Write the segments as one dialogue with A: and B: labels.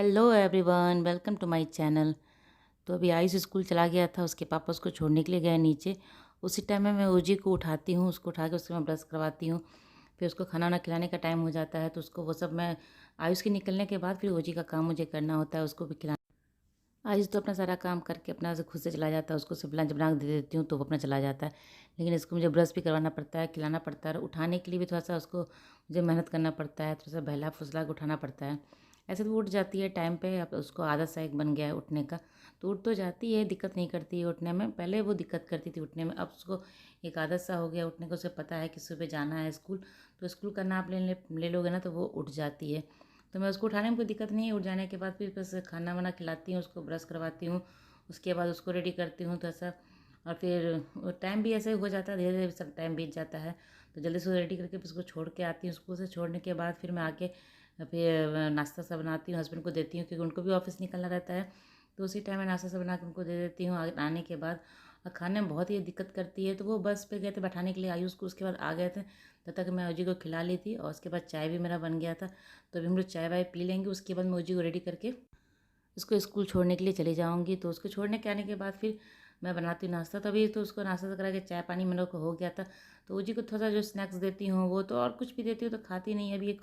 A: Hello everyone, welcome to my channel. तो अभी Ayush school चला गया था, उसके पापा उसको छोड़ने के लिए गए नीचे। उसी टाइम में मैं ओजी को उठाती हूँ, उसको उठा के उससे मैं ब्रश करवाती हूँ। फिर उसको खाना वाना खिलाने का टाइम हो जाता है, तो उसको वो सब मैं आयुष के निकलने के बाद फिर ओजी का काम मुझे करना होता है, उसको भी खिलाना। आयुष तो अपना सारा काम करके अपना से खुद से चला जाता है, उसको सिर्फ लंच बना के दे देती हूँ तो वो अपना चला जाता है। लेकिन इसको मुझे ब्रश भी करवाना पड़ता है, खिलाना पड़ता है, और उठाने के लिए भी थोड़ा सा उसको मुझे मेहनत करना पड़ता है, थोड़ा सा बहला फुसला के उठाना पड़ता है। ऐसे तो वो उठ जाती है टाइम पे, अब उसको आदत सा एक बन गया है उठने का, तो उठ तो जाती है, दिक्कत नहीं करती है उठने में। पहले वो दिक्कत करती थी उठने में, अब उसको एक आदत सा हो गया उठने का। उसे पता है कि सुबह जाना है स्कूल, तो स्कूल का नाप ले लोगे ना तो वो उठ जाती है। तो मैं उसको उठाने में कोई दिक्कत नहीं है। उठ जाने के बाद फिर बस खाना वाना खिलाती हूँ, उसको ब्रश करवाती हूँ, उसके बाद उसको रेडी करती हूँ थोड़ा सा। और फिर टाइम भी ऐसे हो जाता है, धीरे धीरे सब टाइम बीत जाता है। तो जल्दी से रेडी करके फिर उसको छोड़ के आती हूँ। स्कूल से छोड़ने के बाद फिर मैं आके फिर नाश्ता सा बनाती हूँ, हस्बैंड को देती हूँ क्योंकि उनको भी ऑफिस निकलना रहता है। तो उसी टाइम मैं नाश्ता सा बना के उनको दे देती हूँ आने के बाद। और खाने में बहुत ही दिक्कत करती है, तो वो बस पे गए थे बैठाने के लिए आयुष को, उसके बाद आ गए थे। तब तक मैं ओजी को खिला ली थी और उसके बाद चाय भी मेरा बन गया था। तो अभी हम लोग चाय वाय पी लेंगे, उसके बाद मैं ओजी को रेडी करके उसको स्कूल छोड़ने के लिए चली जाऊँगी। तो उसको छोड़ने के आने के बाद फिर मैं बनाती हूँ नाश्ता। तभी तो उसको नाश्ता करा के चाय पानी मेरे को हो गया था। तो उसी को थोड़ा सा जो स्नैक्स देती हूँ वो तो, और कुछ भी देती हूँ तो खाती नहीं है। अभी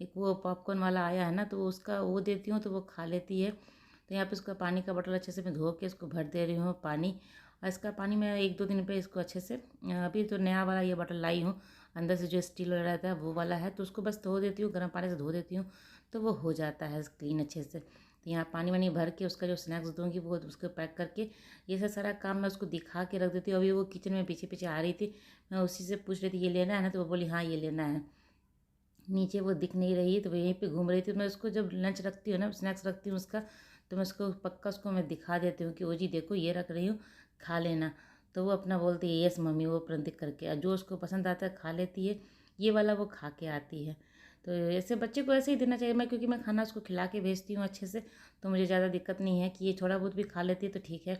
A: एक वो पॉपकॉर्न वाला आया है ना, तो उसका वो देती हूँ तो वो खा लेती है। तो यहाँ पे उसका पानी का बॉटल अच्छे से मैं धो के इसको भर दे रही हूँ पानी। और इसका पानी मैं एक दो दिन पे इसको अच्छे से, अभी तो नया वाला ये बॉटल लाई हूँ, अंदर से जो स्टील वाला रहता है वो वाला है, तो उसको बस धो देती हूँ, गर्म पानी से धो देती हूँ, तो वो हो जाता है क्लीन अच्छे से। तो यहाँ पानी वानी भर के उसका जो स्नैक्स दूँगी वो उसको पैक करके, ये सब सारा काम मैं उसको दिखा के रख देती हूँ। अभी वो किचन में पीछे पीछे आ रही थी, मैं उसी से पूछ रही थी ये लेना है ना, तो वो बोली हाँ ये लेना है। नीचे वो दिख नहीं रही है तो वो यहीं पे घूम रही थी। मैं उसको जब लंच रखती हूँ ना, स्नैक्स रखती हूँ उसका, तो मैं उसको पक्का उसको मैं दिखा देती हूँ कि ओ जी देखो ये रख रही हूँ, खा लेना। तो वो अपना बोलती है यस मम्मी, वो प्रतीक करके, और जो उसको पसंद आता है खा लेती है, ये वाला वो खा के आती है। तो ऐसे बच्चे को ऐसे ही देना चाहिए। मैं क्योंकि मैं खाना उसको खिला के भेजती हूँ अच्छे से, तो मुझे ज़्यादा दिक्कत नहीं है कि ये थोड़ा बहुत भी खा लेती है तो ठीक है।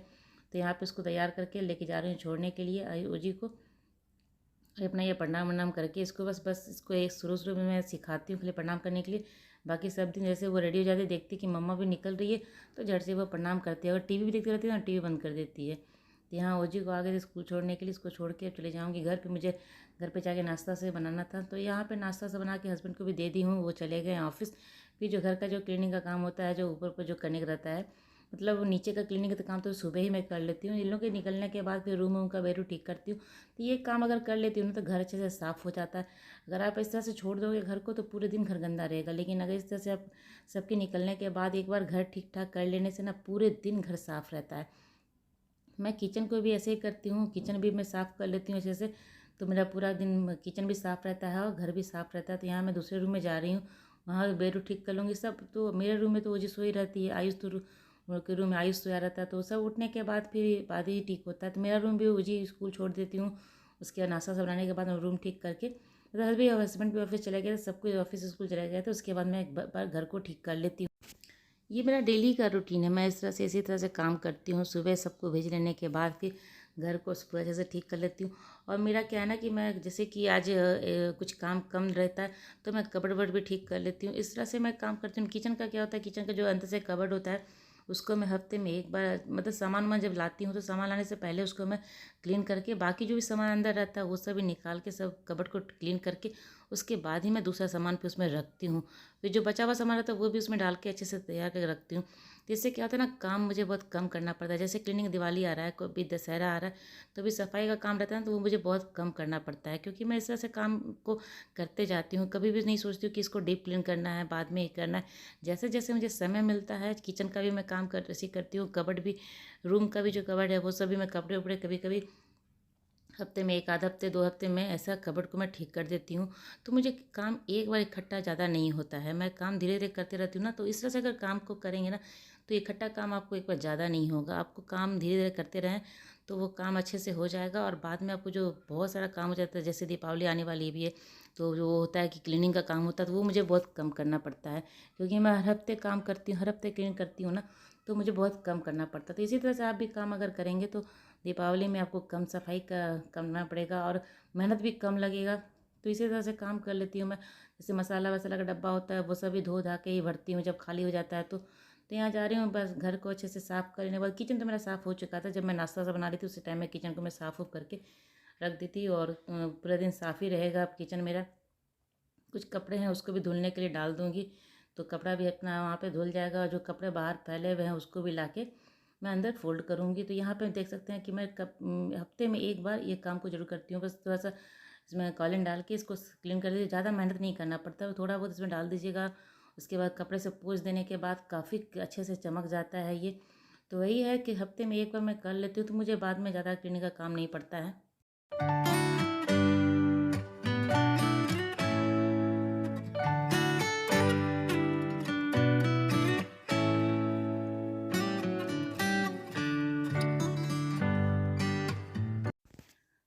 A: तो यहाँ पे उसको तैयार करके लेके जा रही हूँ छोड़ने के लिए ओ जी को। और अपना ये प्रणाम वनाम करके इसको बस बस इसको एक शुरू शुरू में मैं सिखाती हूँ खाली प्रणाम करने के लिए। बाकी सब दिन जैसे वो रेडी हो जाती है, देखती कि मम्मा भी निकल रही है, तो झट से वो प्रणाम करती है। अगर टीवी भी देखती रहती है ना, टीवी बंद कर देती है। तो यहाँ ओजी को आ गए थे स्कूल छोड़ने के लिए, इसको छोड़ के चले जाऊँगी घर पे। मुझे घर पे जाके नाश्ता से बनाना था, तो यहाँ पे नाश्ता से बना के हस्बैंड को भी दे दी हूँ, वो चले गए ऑफिस। फिर जो घर का जो क्लीनिंग का काम होता है, जो ऊपर पर जो करने का रहता है, मतलब वो नीचे का क्लीनिंग का काम तो सुबह ही मैं कर लेती हूँ। इन लोगों के निकलने के बाद फिर रूम का बेडरूम ठीक करती हूँ। तो ये काम अगर कर लेती हूँ ना तो घर अच्छे से साफ़ हो जाता है। अगर आप इस तरह से छोड़ दोगे घर को तो पूरे दिन घर गंदा रहेगा। लेकिन अगर इस तरह से आप सबके निकलने के बाद एक बार घर ठीक ठाक कर लेने से ना पूरे दिन घर साफ़ रहता है। मैं किचन को भी ऐसे ही करती हूँ, किचन भी मैं साफ़ कर लेती हूँ अच्छे से, तो मेरा पूरा दिन किचन भी साफ़ रहता है और घर भी साफ़ रहता है। तो यहाँ मैं दूसरे रूम में जा रही हूँ, वहाँ बेड ठीक कर लूँगी सब। तो मेरे रूम में तो वो जी सोई रहती है, आयुष तो के रूम में आयुष सोया रहता है, तो सब उठने के बाद ही ठीक होता है। तो मेरा रूम भी वो जी स्कूल छोड़ देती हूँ, उसके बाद नाश्ता सब बनाने के बाद मैं रूम ठीक करके, मतलब भी हस्बैंड भी ऑफिस चले गए, सब कोई ऑफिस स्कूल चले गए, तो उसके बाद मैं एक बार घर को ठीक कर लेती हूँ। ये मेरा डेली का रूटीन है। मैं इस तरह से इसी तरह से काम करती हूँ। सुबह सबको भेज लेने के बाद फिर घर को पूरा अच्छे से ठीक कर लेती हूँ। और मेरा क्या है ना कि मैं जैसे कि आज कुछ काम कम रहता है तो मैं कबर्ड वबर्ड भी ठीक कर लेती हूँ। इस तरह से मैं काम करती हूँ। किचन का क्या होता है, किचन का जो अंदर से कबर्ड होता है उसको मैं हफ्ते में एक बार, मतलब सामान मैं जब लाती हूँ तो सामान लाने से पहले उसको मैं क्लीन करके, बाकी जो भी सामान अंदर रहता है वो सब भी निकाल के सब कबर्ड को क्लीन करके उसके बाद ही मैं दूसरा सामान फिर उसमें रखती हूँ। फिर जो बचा हुआ सामान रहता है वो भी उसमें डाल के अच्छे से तैयार करके रखती हूँ। तो इससे क्या होता है ना, काम मुझे बहुत कम करना पड़ता है। जैसे क्लीनिंग, दिवाली आ रहा है, कोई भी दशहरा आ रहा है, तो भी सफाई का काम रहता है ना, तो वो मुझे बहुत कम करना पड़ता है क्योंकि मैं इस तरह से काम को करते जाती हूँ। कभी भी नहीं सोचती हूँ कि इसको डीप क्लीन करना है, बाद में ही करना है। जैसे जैसे मुझे समय मिलता है, किचन का भी मैं काम कर ऐसी करती हूँ, कबर्ड भी, रूम का भी जो कबर्ड है वो सब भी मैं कपड़े उपड़े कभी कभी हफ्ते में एक आध हफ्ते 2 हफ्ते में ऐसा कबर्ड को मैं ठीक कर देती हूँ। तो मुझे काम एक बार इकट्ठा ज़्यादा नहीं होता है, मैं काम धीरे धीरे करते रहती हूँ ना। तो इस तरह से अगर काम को करेंगे ना तो इकट्ठा काम आपको एक बार ज़्यादा नहीं होगा। आपको काम धीरे धीरे करते रहें तो वो काम अच्छे से हो जाएगा। और बाद में आपको जो बहुत सारा काम हो जाता है, जैसे दीपावली आने वाली भी है, तो जो होता है कि क्लीनिंग का काम होता है, तो वो मुझे बहुत कम करना पड़ता है क्योंकि मैं हर हफ्ते काम करती हूँ, हर हफ्ते क्लीन करती हूँ ना, तो मुझे बहुत कम करना पड़ता है। तो इसी तरह से आप भी काम अगर करेंगे तो दीपावली में आपको कम सफाई का करना पड़ेगा और मेहनत भी कम लगेगा। तो इसी तरह से काम कर लेती हूँ मैं। जैसे मसाला वसाला का डब्बा होता है वो सभी धो धा के ही भरती हूँ जब खाली हो जाता है तो यहाँ जा रही हूँ बस घर को अच्छे से साफ़ करने के बाद। किचन तो मेरा साफ़ हो चुका था, जब मैं नाश्ता सा बना रही थी उसी टाइम में किचन को मैं साफ़ उफ करके रख दी थी। और पूरा दिन साफ़ ही रहेगा अब किचन मेरा। कुछ कपड़े हैं उसको भी धुलने के लिए डाल दूँगी, तो कपड़ा भी अपना वहाँ पे धुल जाएगा। और जो कपड़े बाहर फैले हुए हैं उसको भी लाके मैं अंदर फोल्ड करूँगी। तो यहाँ पे देख सकते हैं कि मैं हफ्ते में एक बार ये काम को ज़रूर करती हूँ। बस थोड़ा सा इसमें कॉलिन डाल के इसको क्लीन कर दीजिए, ज़्यादा मेहनत नहीं करना पड़ता है, थोड़ा बहुत इसमें डाल दीजिएगा। उसके बाद कपड़े से पोंछ देने के बाद काफ़ी अच्छे से चमक जाता है ये। तो वही है कि हफ्ते में एक बार मैं कर लेती हूँ, तो मुझे बाद में ज़्यादा क्लीनिंग का काम नहीं पड़ता है।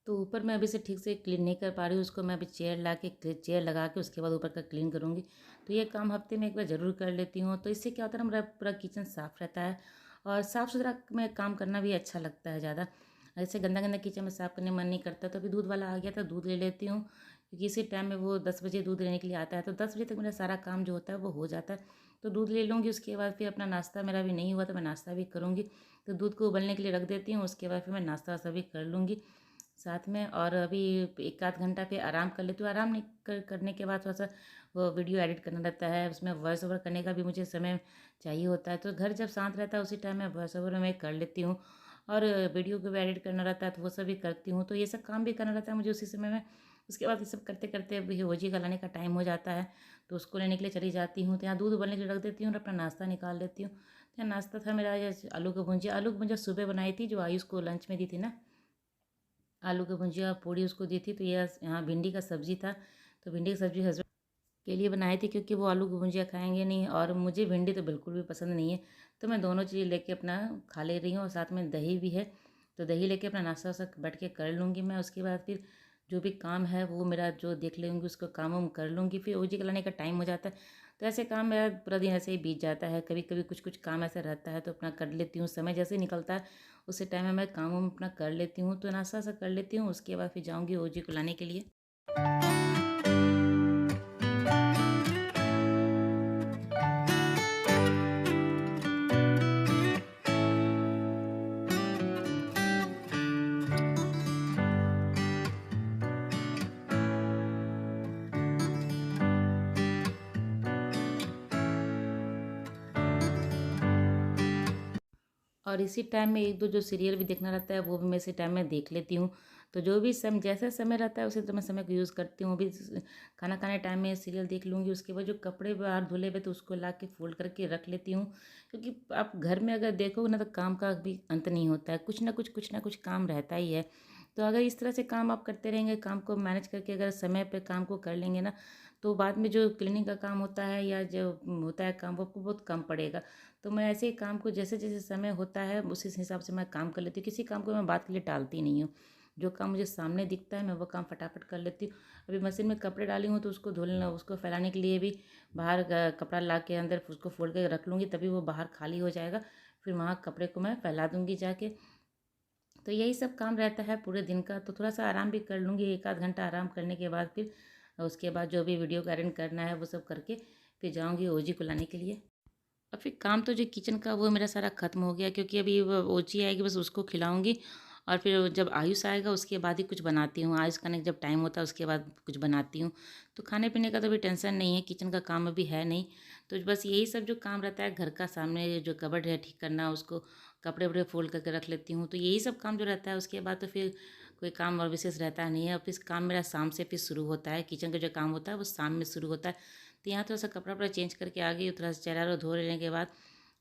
A: तो ऊपर मैं अभी से ठीक से क्लीन नहीं कर पा रही हूँ, उसको मैं अभी चेयर लगा के उसके बाद ऊपर का क्लीन करूँगी। तो ये काम हफ्ते में एक बार ज़रूर कर लेती हूँ। तो इससे क्या होता है ना, मेरा पूरा किचन साफ़ रहता है और साफ़ सुथरा में काम करना भी अच्छा लगता है ज़्यादा। ऐसे गंदा गंदा किचन में साफ़ करने मन नहीं करता। तो अभी दूध वाला आ गया था, दूध ले लेती हूँ, क्योंकि इसी टाइम में वो 10 बजे दूध लेने के लिए आता है। तो 10 बजे तक मेरा सारा काम जो होता है वो हो जाता है। तो दूध ले लूँगी, उसके बाद फिर अपना नाश्ता मेरा भी नहीं हुआ तो मैं नाश्ता भी करूँगी। तो दूध को उबलने के लिए रख देती हूँ, उसके बाद फिर मैं नाश्ता वास्ता भी कर लूँगी साथ में। और अभी एक आध घंटा फिर आराम कर लेती हूँ। आराम नहीं करने के बाद थोड़ा सा वो वीडियो एडिट करना रहता है, उसमें वॉइस ओवर करने का भी मुझे समय चाहिए होता है। तो घर जब शांत रहता है उसी टाइम मैं वॉइस ओवर में कर लेती हूँ। और वीडियो को भी एडिट करना रहता है तो वो सब भी करती हूँ। तो ये सब काम भी करना रहता है मुझे उसी समय में। उसके बाद ये सब करते करते अभी ओजी का लाने का टाइम हो जाता है, तो उसको लेने के लिए चली जाती हूँ। तो यहाँ दूध उबलने के लिए रख देती हूँ और अपना नाश्ता निकाल लेती हूँ। तो यहाँ नाश्ता था मेरा ये आलू की भुंजिया। आलू की भुंजिया सुबह बनाई थी, जो आयुष को लंच में दी थी ना, आलू की भुजिया पूड़ी उसको दी थी। तो ये यहाँ भिंडी का सब्ज़ी था, तो भिंडी की सब्ज़ी हस्बैंड के लिए बनाई थी, क्योंकि वो आलू की भुजिया खाएंगे नहीं और मुझे भिंडी तो बिल्कुल भी पसंद नहीं है। तो मैं दोनों चीज़ें लेके अपना खा ले रही हूँ और साथ में दही भी है। तो दही लेके अपना नाश्ता वास्ता बैठ के कर लूँगी मैं। उसके बाद फिर जो भी काम है वो मेरा जो देख लूँगी, उसको काम वाम कर लूँगी। फिर ओजी लाने का टाइम हो जाता है, तो ऐसे काम मेरा पूरा दिन ऐसे ही बीत जाता है। कभी कभी कुछ कुछ काम ऐसा रहता है तो अपना कर लेती हूँ, समय जैसे ही निकलता है उसी टाइम में मैं काम वाम अपना कर लेती हूँ। तो नाश्ता वास्ता कर लेती हूँ, उसके बाद फिर जाऊँगी ओजी को लाने के लिए। और इसी टाइम में एक दो जो सीरियल भी देखना रहता है वो भी मैं इसी टाइम में देख लेती हूँ। तो जो भी जैसा समय रहता है उसी तो मैं समय को यूज़ करती हूँ। अभी खाना खाने टाइम में सीरियल देख लूँगी, उसके बाद जो कपड़े बाहर धुले हुए तो उसको ला के फोल्ड करके रख लेती हूँ। क्योंकि आप घर में अगर देखोगे ना तो काम का भी अंत नहीं होता है, कुछ ना कुछ काम रहता ही है। तो अगर इस तरह से काम आप करते रहेंगे, काम को मैनेज करके अगर समय पे काम को कर लेंगे ना, तो बाद में जो क्लीनिंग का काम होता है या जो होता है काम वो आपको बहुत कम पड़ेगा। तो मैं ऐसे ही काम को जैसे जैसे समय होता है उसी हिसाब से मैं काम कर लेती हूँ। किसी काम को मैं बात के लिए टालती नहीं हूँ, जो काम मुझे सामने दिखता है मैं वो काम फटाफट कर लेती हूँ। अभी मशीन में कपड़े डाली हूँ तो उसको धुलना, उसको फैलाने के लिए भी बाहर कपड़ा ला के अंदर उसको फोल्ड करके रख लूँगी, तभी वो बाहर खाली हो जाएगा। फिर वहाँ कपड़े को मैं फैला दूँगी जाके। तो यही सब काम रहता है पूरे दिन का। तो थोड़ा सा आराम भी कर लूँगी, एक आध घंटा आराम करने के बाद फिर उसके बाद जो भी वीडियो का एडिट करना है वो सब करके फिर जाऊँगी ओजी को लाने के लिए। और फिर काम तो जो किचन का वो मेरा सारा ख़त्म हो गया, क्योंकि अभी वो ओची आएगी बस उसको खिलाऊँगी। और फिर जब आयुष आएगा उसके बाद ही कुछ बनाती हूँ। आयुष खाने का जब टाइम होता है उसके बाद कुछ बनाती हूँ। तो खाने पीने का तो अभी टेंशन नहीं है, किचन का काम अभी है नहीं। तो बस यही सब जो काम रहता है, घर का सामने जो कबर्ड है ठीक करना, उसको कपड़े वपड़े फोल्ड करके रख लेती हूँ। तो यही सब काम जो रहता है, उसके बाद तो फिर कोई काम और विशेष रहता नहीं है। और फिर काम मेरा शाम से फिर शुरू होता है, किचन का जो काम होता है वो शाम में शुरू होता है। तो यहाँ थोड़ा सा कपड़ा वपड़ा चेंज करके आ गई, थोड़ा सा चेहरा वह धो लेने के बाद,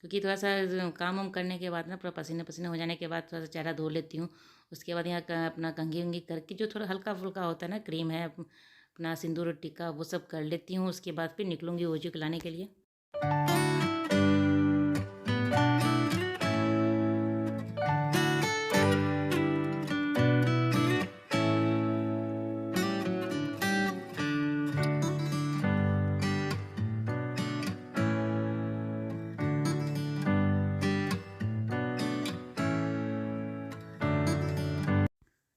A: क्योंकि थोड़ा सा काम वाम करने के बाद ना पूरा पसीने पसीने हो जाने के बाद थोड़ा सा चेहरा धो लेती हूँ। उसके बाद यहाँ अपना कंघी उंघी करके जो थोड़ा हल्का फुल्का होता है ना, क्रीम है अपना सिंदूर टिक्का वो सब कर लेती हूँ। उसके बाद फिर निकलूँगी ओजू को लाने के लिए।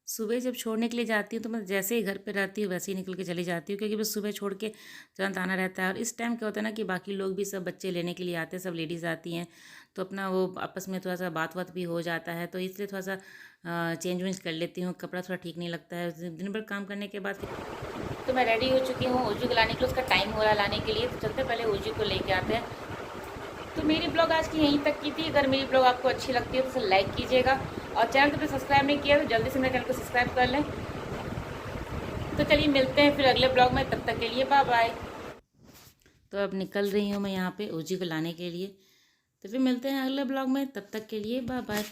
A: सुबह जब छोड़ने के लिए जाती हूँ तो मैं जैसे ही घर पे रहती हूँ वैसे ही निकल के चली जाती हूँ, क्योंकि बस सुबह छोड़ के तुरंत आना रहता है। और इस टाइम क्या होता है ना कि बाकी लोग भी सब बच्चे लेने के लिए आते हैं, सब लेडीज़ आती हैं, तो अपना वो आपस में थोड़ा सा बात बात भी हो जाता है, तो इसलिए थोड़ा सा चेंज वेंज कर लेती हूँ। कपड़ा थोड़ा ठीक नहीं लगता है दिन भर काम करने के बाद। तो मैं रेडी हो चुकी हूँ ओजी को लाने के लिए, उसका टाइम हो रहा है लाने के लिए, तो चलते पहले ओजी को लेके आते हैं। तो मेरी ब्लॉग आज की यहीं तक की थी। अगर मेरी ब्लॉग आपको अच्छी लगती है तो उसे लाइक कीजिएगा, और चैनल को सब्सक्राइब नहीं किया तो जल्दी से मेरे चैनल को सब्सक्राइब कर लें। तो चलिए मिलते हैं फिर अगले ब्लॉग में, तब तक के लिए बाय बाय। तो अब निकल रही हूँ मैं यहाँ पे ओजी को लाने के लिए, तो फिर मिलते हैं अगले ब्लॉग में, तब तक के लिए बाय बाय।